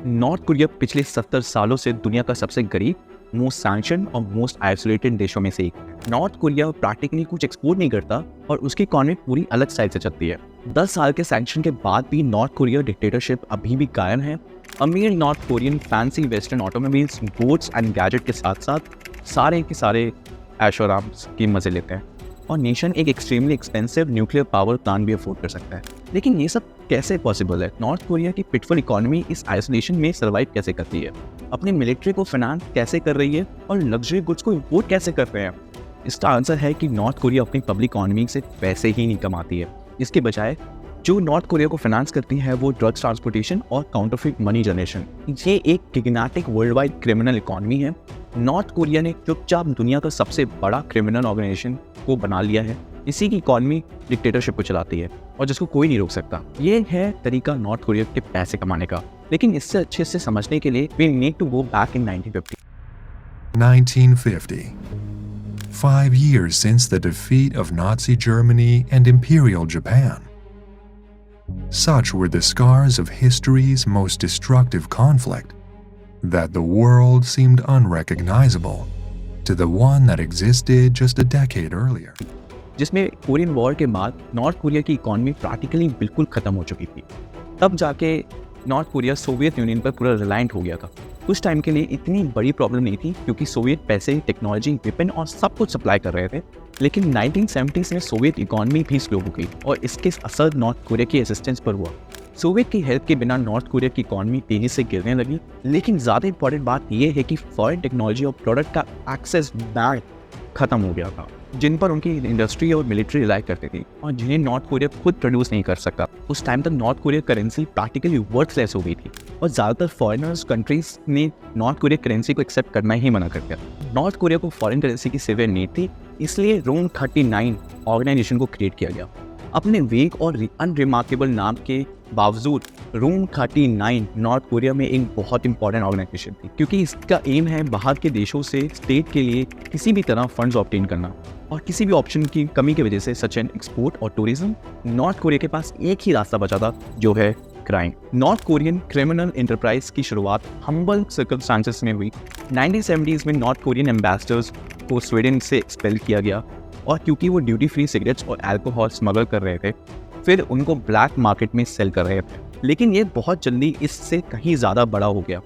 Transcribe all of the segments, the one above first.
North Korea पिछले 70 सालों से दुनिया का सबसे गरीब, मोस्ट सैंक्शन और मोस्ट आइसोलेटेड देशों में से एक है। नॉर्थ कोरिया प्रैक्टिकली कुछ एक्सपोर्ट नहीं करता और उसकी इकॉनमी पूरी अलग साइड से चलती है। 10 साल के सैंक्शन के बाद भी नॉर्थ कोरिया डिक्टेटरशिप अभी भी कायम है। अमीर north Korean fancy western automobiles, boats and gadget के साथ साथ सारे के सारे ऐशो-आराम्स की मजे लेते हैं और नेशन एक extremely expensive nuclear power plant भी अफोर्ड कर सकता है। लेकिन ये सब कैसे पॉसिबल है? नॉर्थ कोरिया की पिटफुल इकोनॉमी इस आइसोलेशन में सर्वाइव कैसे करती है? अपनी मिलिट्री को फाइनेंस कैसे कर रही है और लग्जरी गुड्स को इंपोर्ट कैसे कर रहे हैं? इसका आंसर है कि नॉर्थ कोरिया अपनी पब्लिक इकोनॉमी से पैसे ही नहीं कमाती है। इसके बजाय जो नॉर्थ कोरिया को फाइनेंस करती है वो ड्रग्स ट्रांसपोर्टेशन और काउंटरफीट मनी जनरेशन। ये एक गिगनेटिक वर्ल्ड वाइड क्रिमिनल इकोनॉमी है। नॉर्थ कोरिया ने चुपचाप दुनिया का सबसे बड़ा क्रिमिनल ऑर्गेनाइजेशन को बना लिया है। इसी की इकोनॉमी डिक्टेटरशिप को चलाती है और जिसको कोई नहीं रोक सकता। ये है तरीका नॉर्थ कोरिया के पैसे कमाने का। लेकिन इससे अच्छे से समझने के लिए we need to go back in 1950. 1950. 5 years since the defeat of Nazi Germany and Imperial Japan. Such were the scars of history's most destructive conflict that the world seemed unrecognizable to the one that existed just a decade earlier. जिसमें Korean war के बाद north Korea की economy practically बिल्कुल ख़त्म हो चुकी थी। तब जाके नॉर्थ कोरिया सोवियत यूनियन पर पूरा रिलायंट हो गया था। कुछ टाइम के लिए इतनी बड़ी प्रॉब्लम नहीं थी क्योंकि सोवियत पैसे, टेक्नोलॉजी, वेपन और सब कुछ सप्लाई कर रहे थे। लेकिन 1970s में सोवियत इकोनॉमी भी स्लो हो गई और इसके असर नॉर्थ कोरिया की असिस्टेंस पर हुआ। सोवियत की हेल्प के बिना नॉर्थ कोरिया की इकोनॉमी तेजी से गिरने लगी। लेकिन ज़्यादा इंपॉर्टेंट बात यह है कि फॉरेन टेक्नोलॉजी और प्रोडक्ट का एक्सेस बैंक खत्म हो गया था, जिन पर उनकी इंडस्ट्री और मिलिट्री रिलाई करती थी और जिन्हें नॉर्थ कोरिया खुद प्रोड्यूस नहीं कर सकता। उस टाइम तक north Korea currency practically worthless हो गई थी और ज़्यादातर फॉरेनर्स कंट्रीज ने नॉर्थ कोरिया करेंसी को एक्सेप्ट करना ही मना कर दिया। नॉर्थ कोरिया को फॉरेन करेंसी की सीवियर नीड थी, इसलिए रूम 39 ऑर्गेनाइजेशन को क्रिएट किया गया। अपने वेग और अनरिमार्केबल नाम के बावजूद रूम 39 नॉर्थ कोरिया में एक बहुत इंपॉर्टेंट ऑर्गेनाइजेशन थी क्योंकि इसका एम है बाहर के देशों से स्टेट के लिए किसी भी तरह फंड्स ऑब्टेन करना और किसी भी ऑप्शन की कमी की वजह से सच एंड एक्सपोर्ट और टूरिज्म। नॉर्थ कोरिया के पास एक ही रास्ता बचा था जो है crime. North Korean criminal enterprise की शुरुआत हम्बल सर्कमस्टांसेस में हुई। 1970s में नॉर्थ कोरियन एम्बेसडर्स को स्वीडन से एक्सपेल किया गया और क्योंकि वो ड्यूटी फ्री सिगरेट्स और अल्कोहल स्मगल कर रहे थे, फिर उनको ब्लैक मार्केट में सेल कर रहे थे। लेकिन ये बहुत जल्दी इससे कहीं ज़्यादा बड़ा हो गया।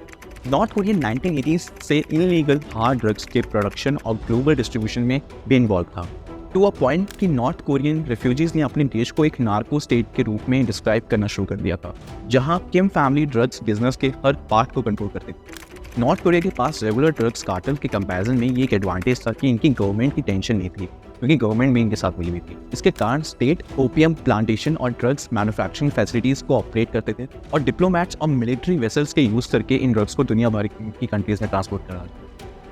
नॉर्थ कोरिया 1980s से इलीगल हार्ड ड्रग्स के प्रोडक्शन और ग्लोबल डिस्ट्रीब्यूशन में भी इन्वॉल्व था, टू अ पॉइंट कि नॉर्थ कोरियन रेफ्यूजीज ने अपने देश को एक नार्को स्टेट के रूप में डिस्क्राइब करना शुरू कर दिया था, जहां किम फैमिली ड्रग्स बिजनेस के हर पार्ट को कंट्रोल करते थे। नॉर्थ कोरिया के पास रेगुलर ड्रग्स कार्टेल के कंपैरिजन में ये एक एडवांटेज था कि इनकी गवर्नमेंट की टेंशन नहीं थी क्योंकि गवर्नमेंट भी इनके साथ मिली हुई थी। इसके कारण स्टेट ओपीएम प्लांटेशन और ड्रग्स मैन्युफैक्चरिंग फैसिलिटीज को ऑपरेट करते थे और डिप्लोमैट्स और मिलिट्री वेसल्स के यूज करके इन ड्रग्स को दुनिया भर की कंट्रीज में ट्रांसपोर्ट करा,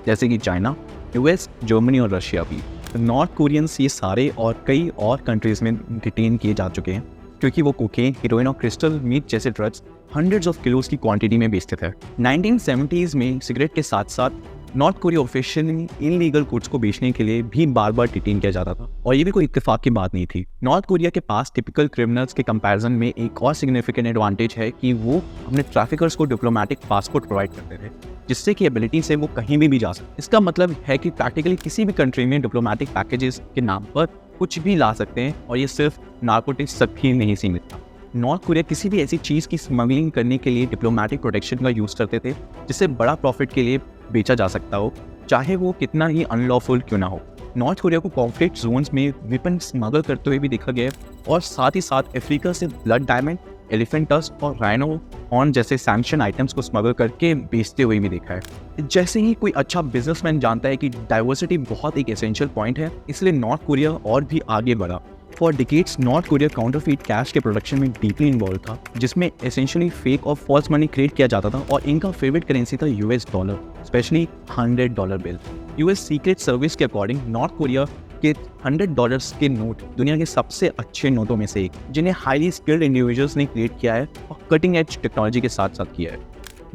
जैसे कि चाइना, यूएस, जर्मनी और रशिया भी। तो नॉर्थ कोरियंस ये सारे और कई और कंट्रीज में डिटेन किए जा चुके हैं क्योंकि वो कोकेन, हीरोइन और क्रिस्टल मीट जैसे ड्रग्स हंड्रेड्स ऑफ किलोज की क्वांटिटी में बेचते थे। 1970s में सिगरेट के साथ साथ north Korea officially illegal goods को बेचने के लिए भी बार बार डिटेन किया जाता था और ये भी कोई इत्तेफाक की बात नहीं थी। नॉर्थ कोरिया के पास टिपिकल क्रिमिनल्स के कंपैरिजन में एक और सिग्निफिकेंट एडवांटेज है कि वो अपने ट्रैफिकर्स को डिप्लोमेटिक पासपोर्ट प्रोवाइड करते थे, जिससे कि एबिलिटी से वो कहीं भी जा सकते। इसका मतलब है कि प्रैक्टिकली किसी भी कंट्री में डिप्लोमेटिक पैकेजेस के नाम पर कुछ भी ला सकते हैं और ये सिर्फ नार्कोटिक्स तक ही नहीं सीमित था। नॉर्थ कोरिया किसी भी ऐसी चीज़ की स्मगलिंग करने के लिए डिप्लोमेटिक प्रोटेक्शन का यूज़ करते थे जिससे बड़ा प्रॉफिट के लिए बेचा जा सकता हो, चाहे वो कितना ही अनलॉफुल क्यों ना हो। नॉर्थ कोरिया को कॉन्फ्लिक्ट जोन्स में वेपन स्मगल करते हुए भी देखा गया और साथ ही साथ अफ्रीका से ब्लड डायमंड, एलिफेंट टस्क और राइनो हॉर्न जैसे सैंक्शन आइटम्स को स्मगल करके बेचते हुए भी देखा है। जैसे ही कोई अच्छा बिजनेसमैन जानता है कि डाइवर्सिटी बहुत एक एसेंशियल पॉइंट है, इसलिए नॉर्थ कोरिया और भी आगे बढ़ा। For decades north Korea counterfeit cash के प्रोडक्शन में डीपली इन्वॉल्व था, जिसमें एसेंशियली फेक और फॉल्स मनी क्रिएट किया जाता था और इनका फेवरेट करेंसी था US dollar, specially $100 bill. US secret service के अकॉर्डिंग नॉर्थ कोरिया के $100 के नोट दुनिया के सबसे अच्छे नोटों में से एक, जिन्हें हाईली स्किल्ड इंडिविजुअल्स ने क्रिएट किया है और कटिंग एज टेक्नोलॉजी के साथ साथ किया है।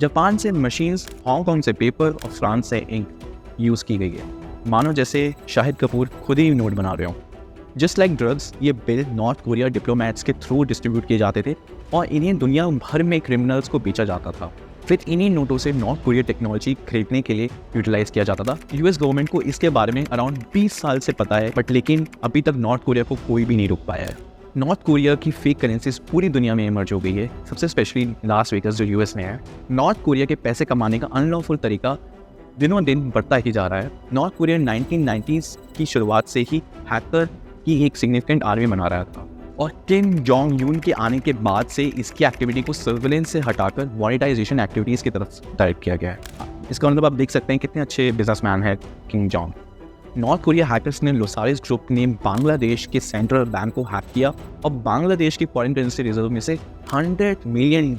जापान से मशीन्स, हांगकांग से पेपर और फ्रांस से इंक यूज़ की गई है, मानो जैसे शाहिद कपूर खुद ही नोट बना रहे हों। जस्ट लाइक ड्रग्स, ये बिल नॉर्थ कोरिया डिप्लोमैट्स के थ्रू डिस्ट्रीब्यूट किए जाते थे और इन्हें दुनिया भर में क्रिमिनल्स को बेचा जाता था। फिर इन्हीं नोटों से नॉर्थ कोरिया टेक्नोलॉजी खरीदने के लिए यूटिलाइज किया जाता था। यूएस गवर्नमेंट को इसके बारे में अराउंड 20 साल से पता है, बट लेकिन अभी तक नॉर्थ कोरिया को कोई भी नहीं रोक पाया है। नॉर्थ कोरिया की फेक करेंसीज पूरी दुनिया में इमर्ज हो गई है, सबसे स्पेशली लास वेगस जो यूएस में है। नॉर्थ कोरिया के पैसे कमाने का अनलॉफुल तरीका दिनों दिन बढ़ता ही जा रहा है। नॉर्थ कोरिया 1990s की शुरुआत से ही हैकर की एक सिग्निफिकेंट आर्मी बना रहा था, और किम जोंग यून के आने के बाद से इसकी एक्टिविटी को सर्विलेंस से हटाकर मॉनिटाइजेशन एक्टिविटीज़ की तरफ डायरेक्ट किया गया है। इसका मतलब आप देख सकते हैं कितने अच्छे बिजनेसमैन है Kim Jong. North Korea hackers ने लोसारिस ग्रुप ने बांग्लादेश के सेंट्रल बैंक को हैक किया और बांग्लादेश की फॉरेन करेंसी रिजर्व में से $100 मिलियन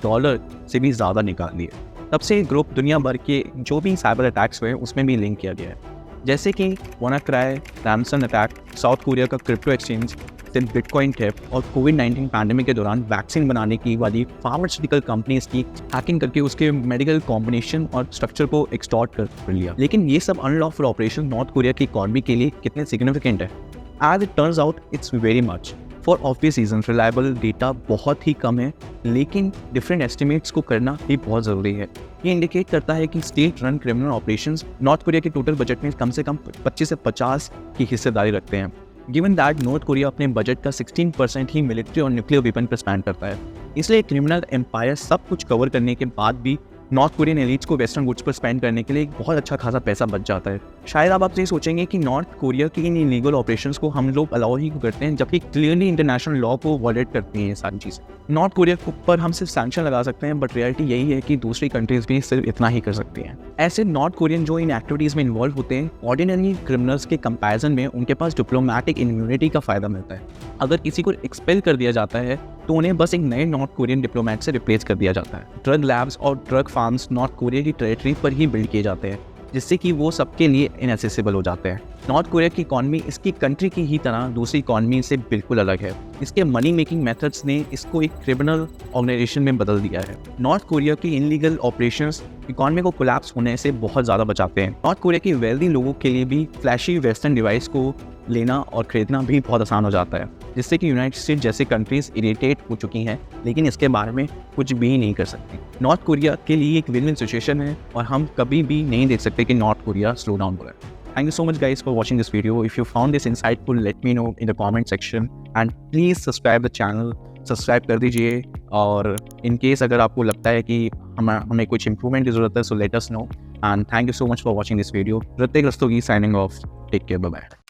से भी ज़्यादा निकाल लिए। तब से ग्रुप दुनिया भर के जो भी साइबर अटैक्स हुए उसमें भी लिंक किया गया है, जैसे कि WannaCry, Ramson attack, south Korea का क्रिप्टो एक्सचेंज, फिर बिटकॉइन थेफ्ट और कोविड-19 पैंडेमिक के दौरान वैक्सीन बनाने की वाली फार्मास्यूटिकल कंपनीज की हैकिंग करके उसके मेडिकल कॉम्बिनेशन और स्ट्रक्चर को एक्सटॉर्ट कर लिया। लेकिन ये सब अनलॉफुल ऑपरेशन नॉर्थ कोरिया की इकॉनमी के लिए कितने सिग्निफिकेंट है? As it turns out it's very much. For obvious reason reliable data बहुत ही कम है, लेकिन डिफरेंट एस्टिमेट्स को करना भी बहुत ज़रूरी है। ये इंडिकेट करता है कि state run criminal operations north Korea के टोटल बजट में कम से कम 25 से 50 की हिस्सेदारी रखते हैं। गिवन दैट नॉर्थ कोरिया अपने बजट का 16% ही मिलिट्री और न्यूक्लियर वेपन पर स्पेंड करता है, इसलिए क्रिमिनल एम्पायर सब कुछ कवर करने के बाद भी नॉर्थ कोरियन एलिट्स को वेस्टर्न गुड्स पर स्पेंड करने के लिए एक बहुत अच्छा खासा पैसा बच जाता है। शायद आप आपसे सोचेंगे कि नॉर्थ कोरिया की इन इलीगल ऑपरेशंस को हम लोग अलाउ ही करते हैं, जबकि क्लियरली इंटरनेशनल लॉ को वायलेट करती हैं ये सारी चीज़ें। नॉर्थ कोरिया के ऊपर हम सिर्फ सैंक्शन लगा सकते हैं, बट रियलिटी यही है कि दूसरी कंट्रीज भी सिर्फ इतना ही कर सकती हैं। ऐसे नॉर्थ कोरियन जो इन एक्टिविटीज़ में इन्वॉल्व होते हैं, ऑर्डिनरी क्रिमिनल्स के कंपैरिजन में उनके पास डिप्लोमेटिक इम्यूनिटी का फ़ायदा मिलता है। अगर किसी को एक्सपेल कर दिया जाता है तो उन्हें बस एक नए नॉर्थ कोरियन डिप्लोमेट से रिप्लेस कर दिया जाता है। ड्रग लैब्स और ड्रग फार्म्स नॉर्थ कोरिया की टेरिटरी पर ही बिल्ड किए जाते हैं, जिससे कि वो सबके लिए इनएसेसिबल हो जाते हैं। नॉर्थ कोरिया की इकॉनमी इसकी कंट्री की ही तरह दूसरी इकॉनमी से बिल्कुल अलग है। इसके मनी मेकिंग मेथड्स ने इसको एक क्रिमिनल ऑर्गेनाइजेशन में बदल दिया है। नॉर्थ कोरिया की इनलीगल ऑपरेशंस इकॉनमी को कोलैप्स होने से बहुत ज़्यादा बचाते हैं। नॉर्थ कोरिया के वेल्दी लोगों के लिए भी फ्लैशी वेस्टर्न डिवाइस को लेना और खरीदना भी बहुत आसान हो जाता है, जिससे कि यूनाइटेड स्टेट्स जैसी कंट्रीज इरिटेट हो चुकी हैं, लेकिन इसके बारे में कुछ भी नहीं कर सकती। नॉर्थ कोरिया के लिए एक विन विन सिचुएशन है और हम कभी भी नहीं देख सकते कि नॉर्थ कोरिया स्लो डाउन हो रहा है। Thank you so much guys for watching this video. If you found this insightful, let me know in the comment section and please subscribe the channel. Subscribe कर दीजिए, और in case अगर आपको लगता है कि हमें कुछ इंप्रूवमेंट की ज़रूरत है, so let us know. And thank you so much for watching this video. Hrithik Rastogi signing off. Take care. Bye bye.